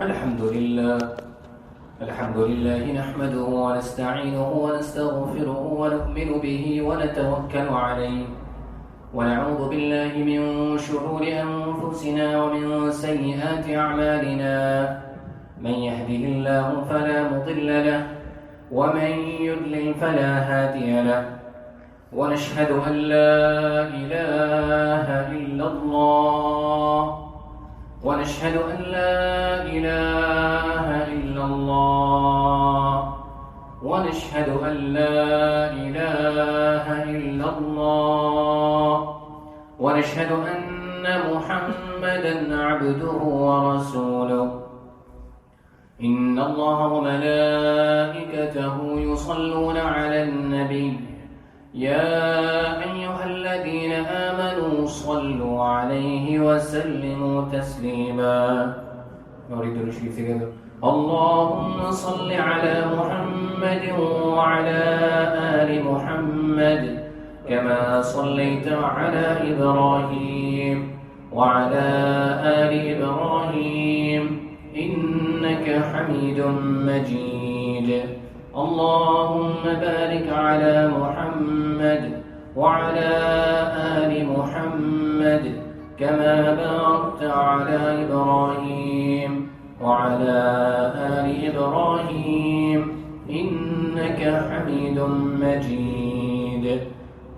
الحمد لله الحمد لله نحمده ونستعينه ونستغفره ونؤمن به ونتوكل عليه ونعوذ بالله من شرور أنفسنا ومن سيئات أعمالنا من يهده الله فلا مضل له ومن يضلل فلا هادي له ونشهد أن لا إله إلا الله ونشهد أن لا إله إلا الله ونشهد أن لا إله إلا الله ونشهد أن محمدًا عبده ورسوله إن الله وملائكته يصلون على النبي يا أيها الذين آمنوا صلوا عليه وسلموا تسليما. نريد الشريف together. اللهم صل على محمد وعلى آل محمد كما صليت على إبراهيم وعلى آل إبراهيم إنك حميد مجيد. اللهم بارك على محمد وعلى آل محمد كما باركت على إبراهيم وعلى آل إبراهيم إنك حميد مجيد.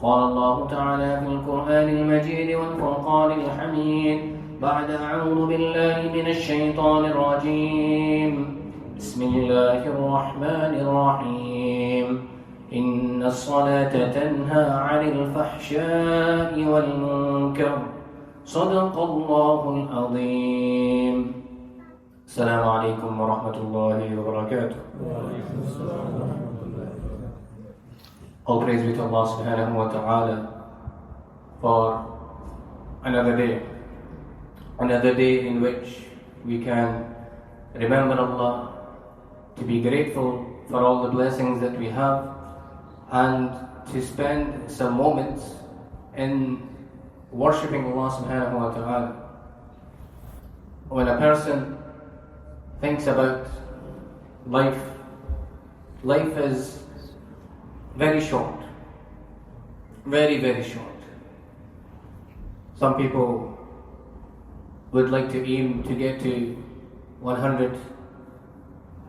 قال الله تعالى في القرآن المجيد والفرقان الحميد بعد أعوذ بالله من الشيطان الرجيم بسم الله الرحمن الرحيم إن الصلاة تنهى عن الفحشاء والمنكر صدق الله العظيم. السلام عليكم ورحمة الله وبركاته. All praise be to Allah subhanahu wa ta'ala for another day in which we can remember Allah, to be grateful for all the blessings that we have, and to spend some moments in worshipping Allah subhanahu wa ta'ala. When a person thinks about life is very short, very, very short. Some people would like to aim to get to 100,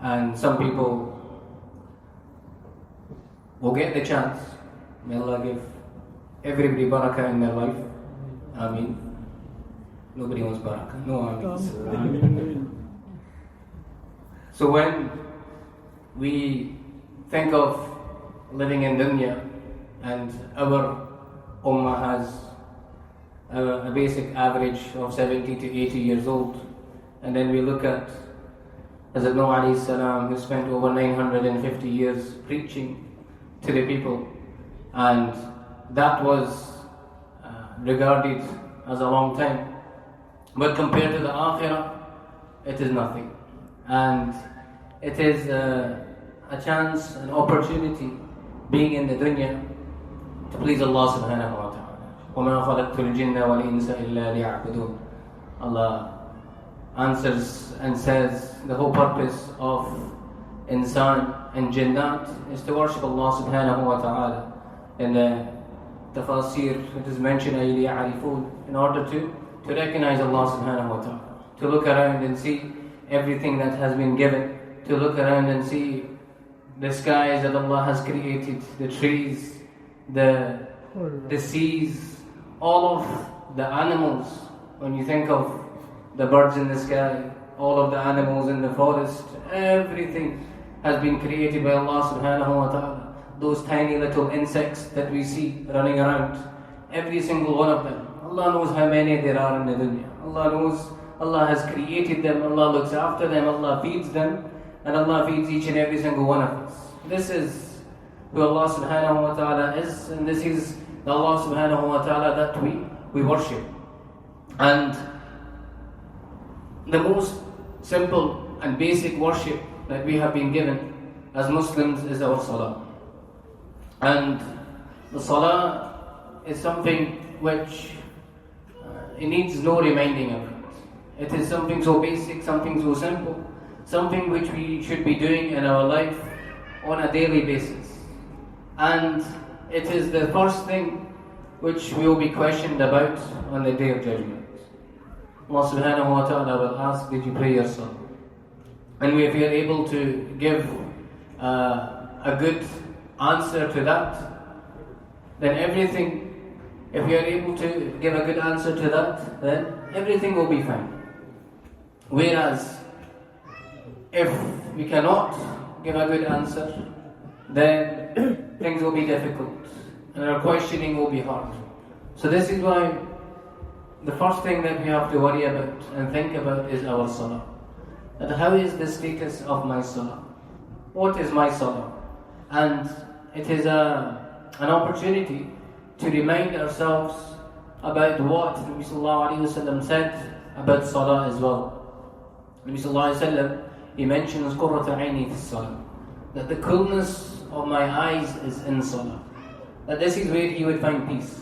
and some people will get the chance. May Allah give everybody barakah in their life. Ameen. Nobody wants barakah. No ameen. So when we think of living in dunya, and our ummah has a basic average of 70 to 80 years old, and then we look at Hazrat Nuh alayhi salam, who spent over 950 years preaching to the people, and that was regarded as a long time, but compared to the akhirah, it is nothing, and it is a chance, an opportunity, being in the dunya, to please Allah subhanahu wa ta'ala. وَمَا خَلَقْتُ الْجِنَّ وَالْإِنسَ إِلَّا لِيَعْبُدُونَ. Allah answers and says the whole purpose of insan and jinnat is to worship Allah subhanahu wa ta'ala. In the tafasir, it is mentioned in order to recognize Allah subhanahu wa ta'ala, to look around and see everything that has been given, to look around and see the skies that Allah has created, the trees, the seas, all of the animals. When you think of the birds in the sky, all of the animals in the forest, everything has been created by Allah subhanahu wa ta'ala. Those tiny little insects that we see running around, every single one of them, Allah knows how many there are in the dunya. Allah knows, Allah has created them, Allah looks after them, Allah feeds them, and Allah feeds each and every single one of us. This is who Allah subhanahu wa ta'ala is, and this is the Allah subhanahu wa ta'ala that we worship. And the most simple and basic worship that we have been given as Muslims is our Salah. And the Salah is something which it needs no reminding of it. It is something so basic, something so simple, something which we should be doing in our life on a daily basis. And it is the first thing which we will be questioned about on the Day of Judgment. Allah subhanahu wa ta'ala will ask, did you pray your salah? And if we are able to give a good answer to that, then everything, if we are able to give a good answer to that, then everything will be fine. Whereas, if we cannot give a good answer, then things will be difficult and our questioning will be hard. So this is why the first thing that we have to worry about and think about is our salah. That how is the status of my salah? What is my salah? And it is an opportunity to remind ourselves about what Nabi sallallahu alayhi wasallam said about salah as well. Nabi sallallahu alayhi wasallam, he mentions قُرَّةَ عَيْنِي فِي الصَّلَاةِ, that the coolness of my eyes is in salah. That this is where he would find peace.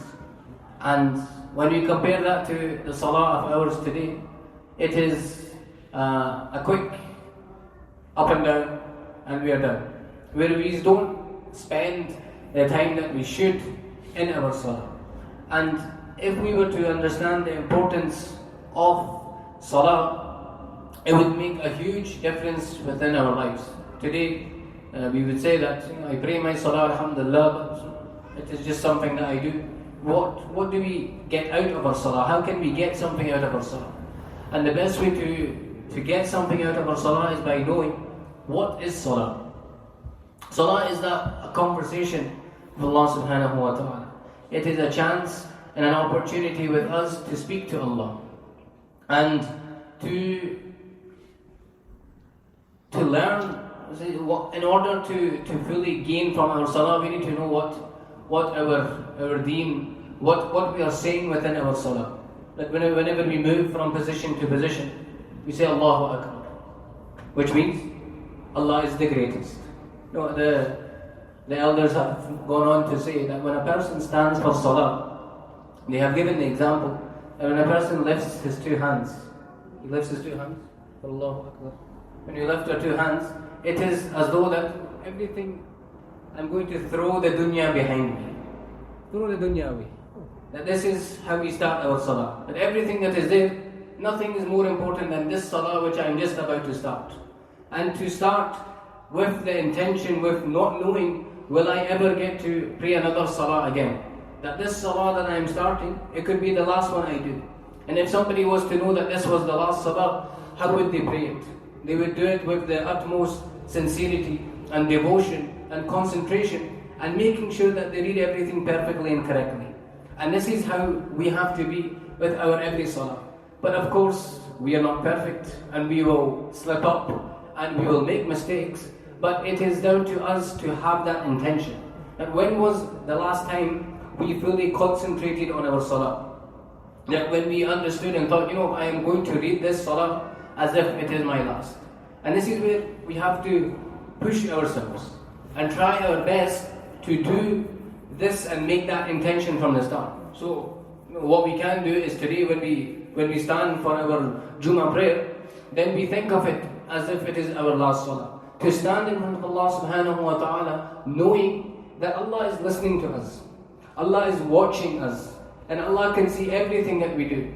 And when we compare that to the salah of ours today, it is a quick up and down, and we are done. Where we don't spend the time that we should in our salah. And if we were to understand the importance of salah, it would make a huge difference within our lives. Today, we would say that I pray my salah, alhamdulillah, but it is just something that I do. What do we get out of our salah? How can we get something out of our salah? And the best way to get something out of our salah is by knowing what is salah. Salah is a conversation with Allah subhanahu wa ta'ala. It is a chance and an opportunity with us to speak to Allah. And to learn, in order to fully gain from our salah, we need to know what our deen, what we are saying within our salah. Like whenever we move from position to position, we say Allahu Akbar, which means Allah is the greatest. The elders have gone on to say that when a person stands for salah, they have given the example that when a person lifts his two hands, he lifts his two hands for Allahu Akbar. When you lift your two hands, it is as though that everything, I'm going to throw the dunya behind me. Throw the dunya away. That this is how we start our salah. That everything that is there, nothing is more important than this salah which I am just about to start. And to start with the intention, with not knowing, will I ever get to pray another salah again? That this salah that I am starting, it could be the last one I do. And if somebody was to know that this was the last salah, how would they pray it? They would do it with the utmost sincerity and devotion and concentration and making sure that they read everything perfectly and correctly. And this is how we have to be with our every salah. But of course, we are not perfect and we will slip up and we will make mistakes. But it is down to us to have that intention. That when was the last time we fully concentrated on our salah? That when we understood and thought, I am going to read this salah as if it is my last. And this is where we have to push ourselves and try our best to do this and make that intention from the start. So what we can do is today when we stand for our Jummah prayer, then we think of it as if it is our last salah. To stand in front of Allah subhanahu wa ta'ala knowing that Allah is listening to us. Allah is watching us. And Allah can see everything that we do.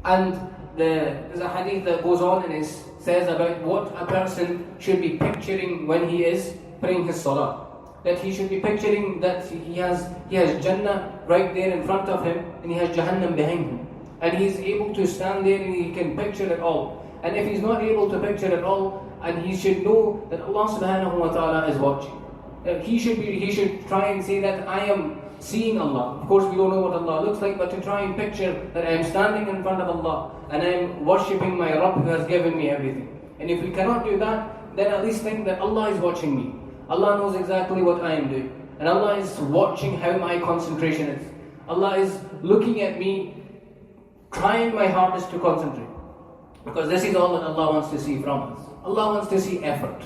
And there's a hadith that goes on and says about what a person should be picturing when he is praying his salah. That he should be picturing that he has Jannah right there in front of him and he has Jahannam behind him. And he's able to stand there and he can picture it all. And if he's not able to picture it all, and he should know that Allah subhanahu wa ta'ala is watching. He should try and say that I am seeing Allah. Of course we don't know what Allah looks like, but to try and picture that I am standing in front of Allah and I am worshipping my Rabb who has given me everything. And if we cannot do that, then at least think that Allah is watching me. Allah knows exactly what I am doing. And Allah is watching how my concentration is. Allah is looking at me, trying my hardest to concentrate. Because this is all that Allah wants to see from us. Allah wants to see effort.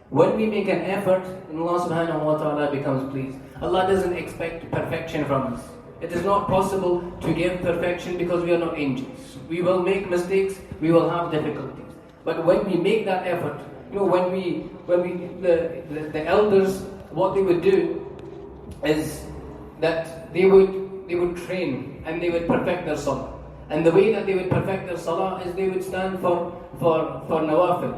When we make an effort, then Allah subhanahu wa ta'ala becomes pleased. Allah doesn't expect perfection from us. It is not possible to give perfection because we are not angels. We will make mistakes, we will have difficulties. But when we make that effort, the elders, what they would do is that they would train and they would perfect their salah. And the way that they would perfect their salah is they would stand for nawafil.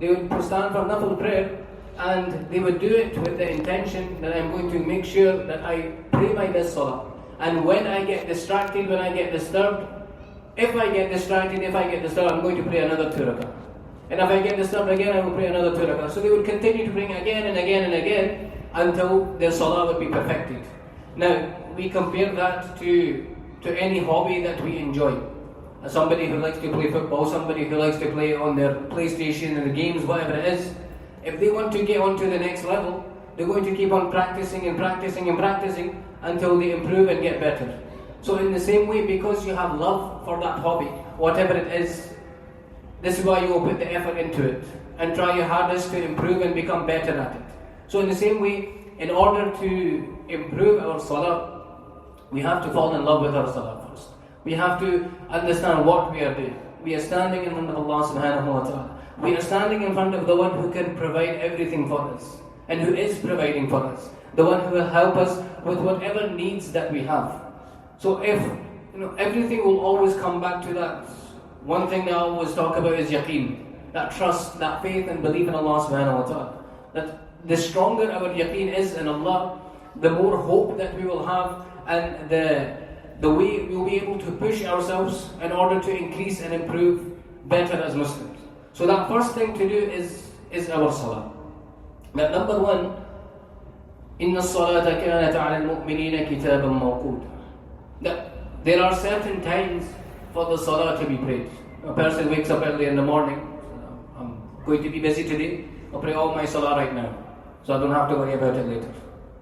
They would stand for nafil prayer, and they would do it with the intention that I'm going to make sure that I pray my best salah. And when I get distracted, when I get disturbed, if I get distracted, I'm going to pray another 2 rakah. And if I get disturbed again, I will pray another 2 rakah. So they would continue to bring again and again and again until their salah would be perfected. Now, we compare that to any hobby that we enjoy. Somebody who likes to play football, somebody who likes to play on their PlayStation and the games, whatever it is. If they want to get on to the next level, they're going to keep on practicing and practicing and practicing until they improve and get better. So in the same way, because you have love for that hobby, whatever it is, this is why you will put the effort into it and try your hardest to improve and become better at it. So in the same way, in order to improve our salah, we have to fall in love with our salah first. We have to understand what we are doing. We are standing in front of Allah subhanahu wa ta'ala. We are standing in front of the one who can provide everything for us and who is providing for us. The one who will help us with whatever needs that we have. So if, everything will always come back to that. One thing I always talk about is yaqeen. That trust, that faith and belief in Allah subhanahu wa ta'ala. That the stronger our yaqeen is in Allah, the more hope that we will have, and the way we will be able to push ourselves in order to increase and improve better as Muslims. So that first thing to do is our salah. That number one, إِنَّ الصَّلَاةَ كَانَتْ عَلَى الْمُؤْمِنِينَ كِتَابًا مَوْقُوتًا. That there are certain times for the salah to be prayed. A person wakes up early in the morning, I'm going to be busy today, I'll pray all my salah right now, so I don't have to worry about it later.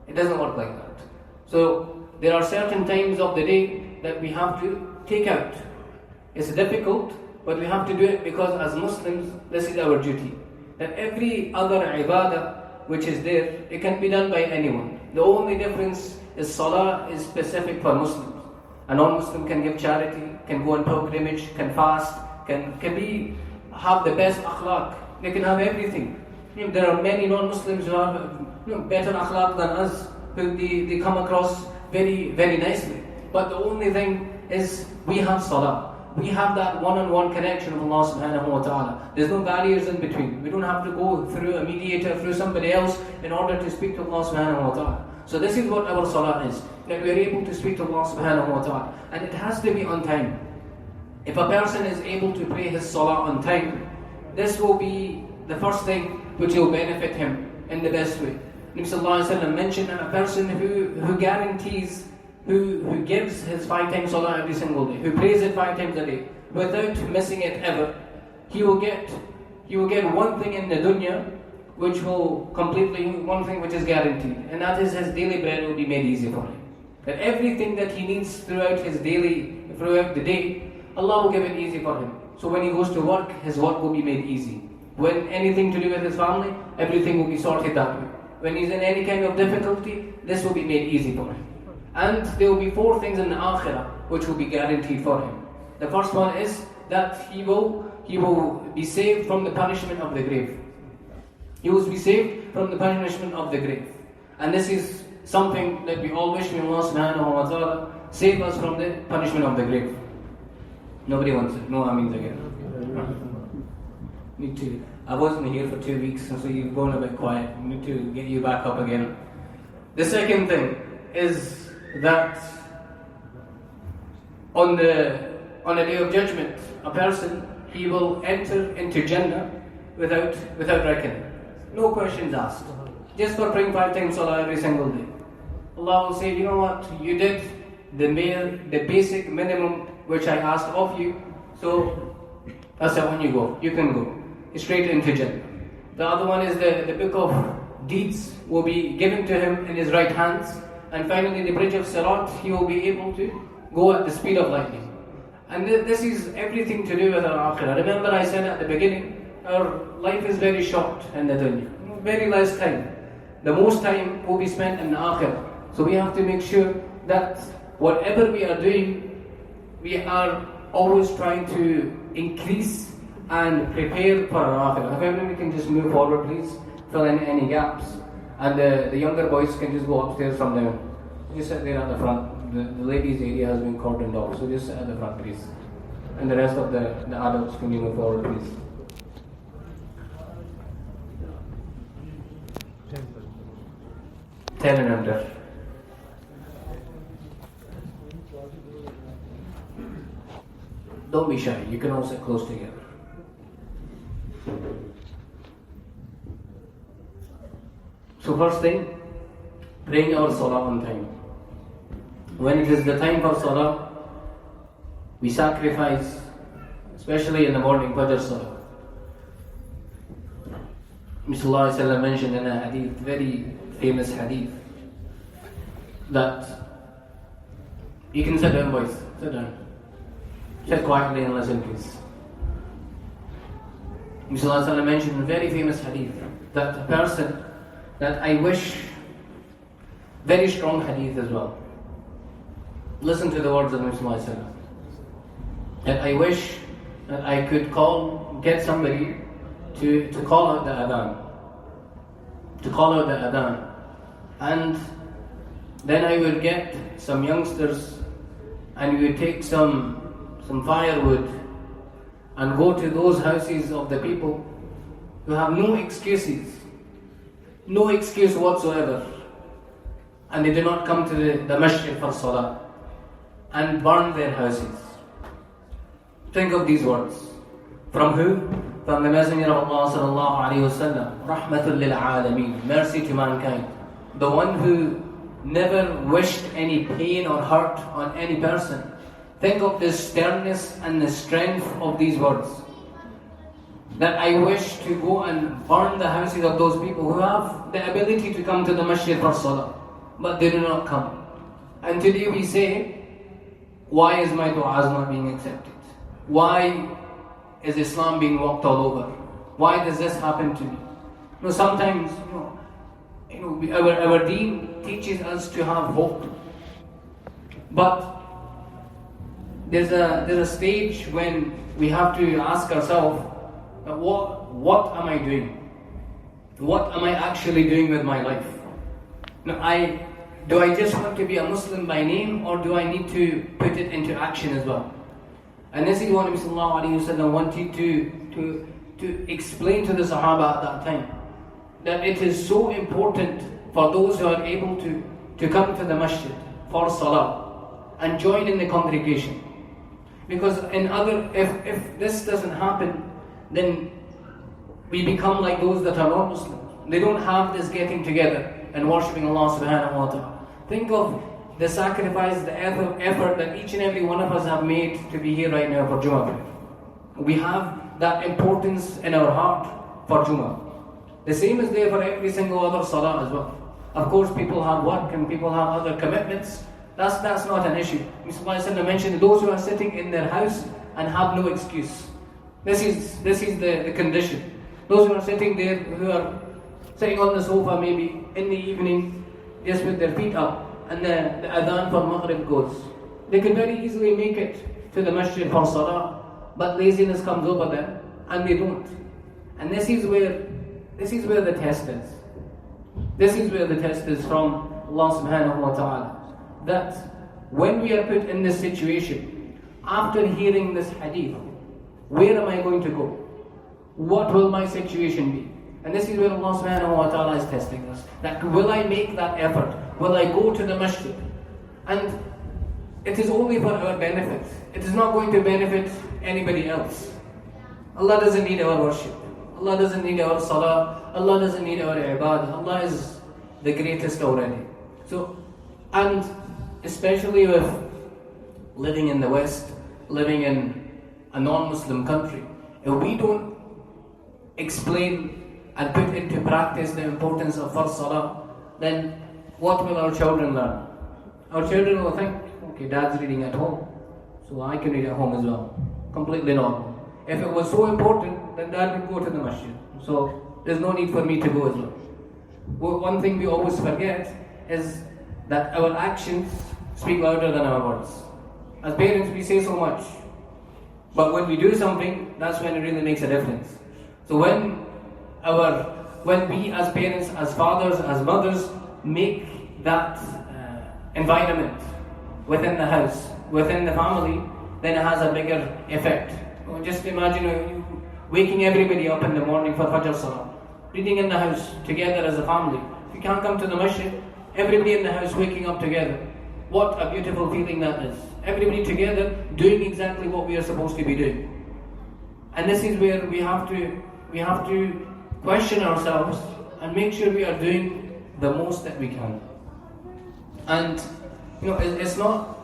It doesn't work like that. So there are certain times of the day that we have to take out. It's difficult, but we have to do it because as Muslims, this is our duty. That every other ibadah which is there, it can be done by anyone. The only difference is salah is specific for Muslims. A non-Muslim can give charity, can go on pilgrimage, can fast, can have the best akhlaq. They can have everything. There are many non-Muslims who have better akhlaq than us, who they come across very, very nicely. But the only thing is we have salah. We have that one-on-one connection with Allah subhanahu wa ta'ala. There's no barriers in between. We don't have to go through a mediator, through somebody else in order to speak to Allah subhanahu wa ta'ala. So this is what our salah is. That we are able to speak to Allah subhanahu wa ta'ala. And it has to be on time. If a person is able to pray his salah on time, this will be the first thing which will benefit him in the best way. Nabi sallallahu alayhi wa sallam mentioned a person who guarantees, who gives his 5 times salah every single day, who prays it 5 times a day, without missing it ever, he will get one thing in the dunya which will one thing which is guaranteed, and that is his daily bread will be made easy for him. That everything that he needs throughout the day, Allah will give it easy for him. So when he goes to work, his work will be made easy. When anything to do with his family, everything will be sorted that way. When he's in any kind of difficulty, this will be made easy for him. And there will be 4 things in the akhirah which will be guaranteed for him. The first one is that he will be saved from the punishment of the grave. He will be saved from the punishment of the grave. And this is something that we all wish, may Allah subhanahu wa ta'ala save us from the punishment of the grave. Nobody wants it. No Ameen again. Me too. I wasn't here for 2 weeks, so you've gone a bit quiet. I need to get you back up again. The second thing is that on the day of judgment, a person, he will enter into Jannah without reckoning. No questions asked. Just for praying 5 times salah every single day. Allah will say, you know what, you did the basic minimum which I asked of you, so that's it, when you go. You can go straight into Jannah. The other one is the book of deeds will be given to him in his right hands, and finally the bridge of Sirat, he will be able to go at the speed of lightning. And this is everything to do with our akhirah. Remember I said at the beginning, our life is very short in the dunya. Very less time. The most time will be spent in the akhirah. So we have to make sure that whatever we are doing, we are always trying to increase and prepare for our akhirah. If everyone can just move forward, please, fill in any gaps. And the younger boys can just go upstairs from there. Just sit there at the front. The ladies' area has been cordoned off, so just sit at the front, please. And the rest of the adults can you move forward, please. Ten and under. Don't be shy. You can all sit close together. So first thing, praying our Salah on time. When it is the time for Salah, we sacrifice, especially in the morning, Fajr Salah. Rasulullah mentioned in a hadith, very famous hadith, that you can sit down, boys, sit down. Sit quietly and listen, please. Rasulullah mentioned in a very famous hadith that a person that I wish, very strong hadith as well. Listen to the words of Rasulullah. That I wish that I could get somebody to call out the adhan. To call out the adhan. And then I would get some youngsters and we would take some firewood and go to those houses of the people who have no excuses. No excuse whatsoever. And they do not come to the masjid for salah and burn their houses. Think of these words. From who? From the Messenger of Allah sallallahu alayhi wa sallam. Rahmatul lil alameen. Mercy to mankind. The one who never wished any pain or hurt on any person. Think of the sternness and the strength of these words. That I wish to go and burn the houses of those people who have the ability to come to the masjid for salah, but they do not come. And today we say, why is my du'as not being accepted? Why is Islam being walked all over? Why does this happen to me? Sometimes, our deen teaches us to have hope. But there's a stage when we have to ask ourselves, what am I doing? What am I actually doing with my life? Do I just want to be a Muslim by name, or do I need to put it into action as well? And this is what Nabi sallallahu alayhi wa sallam wanted to explain to the Sahaba at that time. That it is so important for those who are able to come to the masjid for salah and join in the congregation. Because if this doesn't happen, then we become like those that are not Muslims. They don't have this getting together and worshipping Allah subhanahu wa ta'ala. Think of the sacrifice, the effort that each and every one of us have made to be here right now for Jummah. We have that importance in our heart for Jummah. The same is there for every single other salah as well. Of course, people have work and people have other commitments. That's not an issue. Mr. mentioned those who are sitting in their house and have no excuse. This is the condition. Those who are sitting there, who are sitting on the sofa maybe in the evening, just with their feet up, and the adhan for Maghrib goes. They can very easily make it to the masjid for salah, but laziness comes over them, and they don't. And this is where the test is. This is where the test is from Allah subhanahu wa ta'ala. That when we are put in this situation, after hearing this hadith, where am I going to go? What will my situation be? And this is where Allah subhanahu wa ta'ala is testing us. That will I make that effort? Will I go to the masjid? And it is only for our benefit. It is not going to benefit anybody else. Allah doesn't need our worship. Allah doesn't need our salah. Allah doesn't need our ibadah. Allah is the greatest already. So, and especially with living in the West, living in a non-Muslim country, if we don't explain and put into practice the importance of first salah, then what will our children learn? Our children will think, okay, dad's reading at home, so I can read at home as well. Completely normal. If it was so important, then dad would go to the masjid. So there's no need for me to go as well. One thing we always forget is that our actions speak louder than our words. As parents, we say so much, but when we do something, that's when it really makes a difference. So when we as parents, as fathers, as mothers, make that environment within the house, within the family, then it has a bigger effect. Just imagine you waking everybody up in the morning for Fajr Salah, reading in the house together as a family. If you can't come to the masjid, everybody in the house waking up together. What a beautiful feeling that is. Everybody together doing exactly what we are supposed to be doing. And this is where we have to question ourselves and make sure we are doing the most that we can. And it's not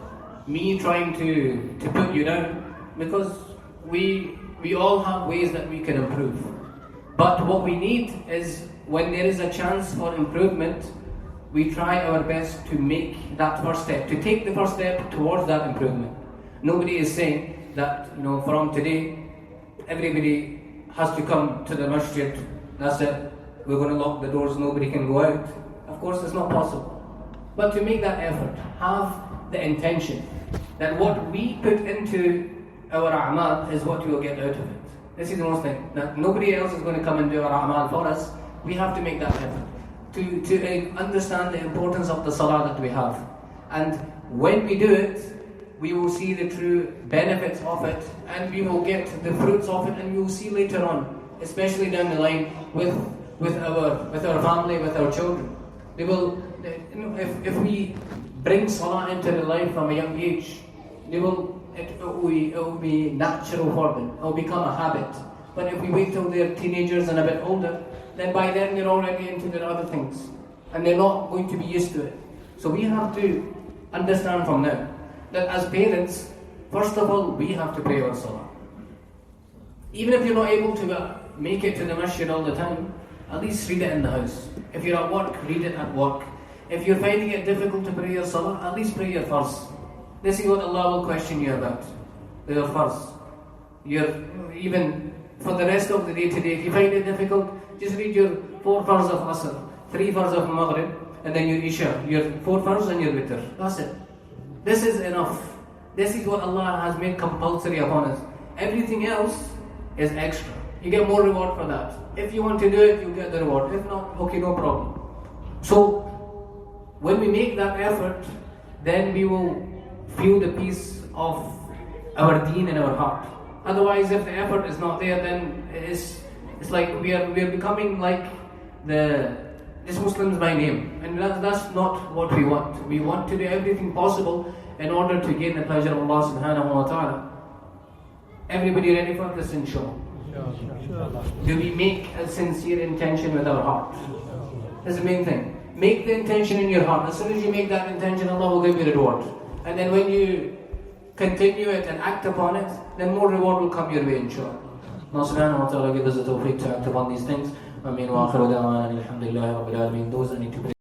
me trying to put you down, because we all have ways that we can improve. But what we need is, when there is a chance for improvement, we try our best to make that first step, to take the first step towards that improvement. Nobody is saying that, from today, everybody has to come to the masjid, that's it, we're going to lock the doors, nobody can go out. Of course, it's not possible. But to make that effort, have the intention that what we put into our a'mal is what we will get out of it. This is the most thing. That nobody else is going to come and do our a'mal for us. We have to make that effort to understand the importance of the salah that we have. And when we do it, we will see the true benefits of it, and we will get the fruits of it, and we will see later on, especially down the line with our family, with our children. They will, if we bring salah into their life from a young age, it will be natural for them. It will become a habit. But if we wait till they're teenagers and a bit older, then by then they're already into their other things, and they're not going to be used to it. So we have to understand from now that as parents, first of all, we have to pray our salah. Even if you're not able to make it to the masjid all the time, at least read it in the house. If you're at work, read it at work. If you're finding it difficult to pray your salah, at least pray your farz. This is what Allah will question you about, your farz. Even for the rest of the day today, if you find it difficult, just read your 4 farz of Asr, 3 farz of Maghrib, and then your Isha, your 4 farz and your Witr. That's it. This is enough. This is what Allah has made compulsory upon us. Everything else is extra. You get more reward for that. If you want to do it, you get the reward. If not, okay, no problem. So, when we make that effort, then we will feel the peace of our deen in our heart. Otherwise, if the effort is not there, then it's like we are becoming like just Muslims by name, and that's not what we want. We want to do everything possible in order to gain the pleasure of Allah subhanahu wa ta'ala. Everybody ready for this, inshallah? Do we make a sincere intention with our heart? That's the main thing. Make the intention in your heart. As soon as you make that intention, Allah will give you reward. And then when you continue it and act upon it, then more reward will come your way, inshallah. Allah subhanahu wa ta'ala give us the tawfiq to act upon these things. Ameen wa akhiru da'wana alhamdulillahi rabbil alameen. Those that need to pray.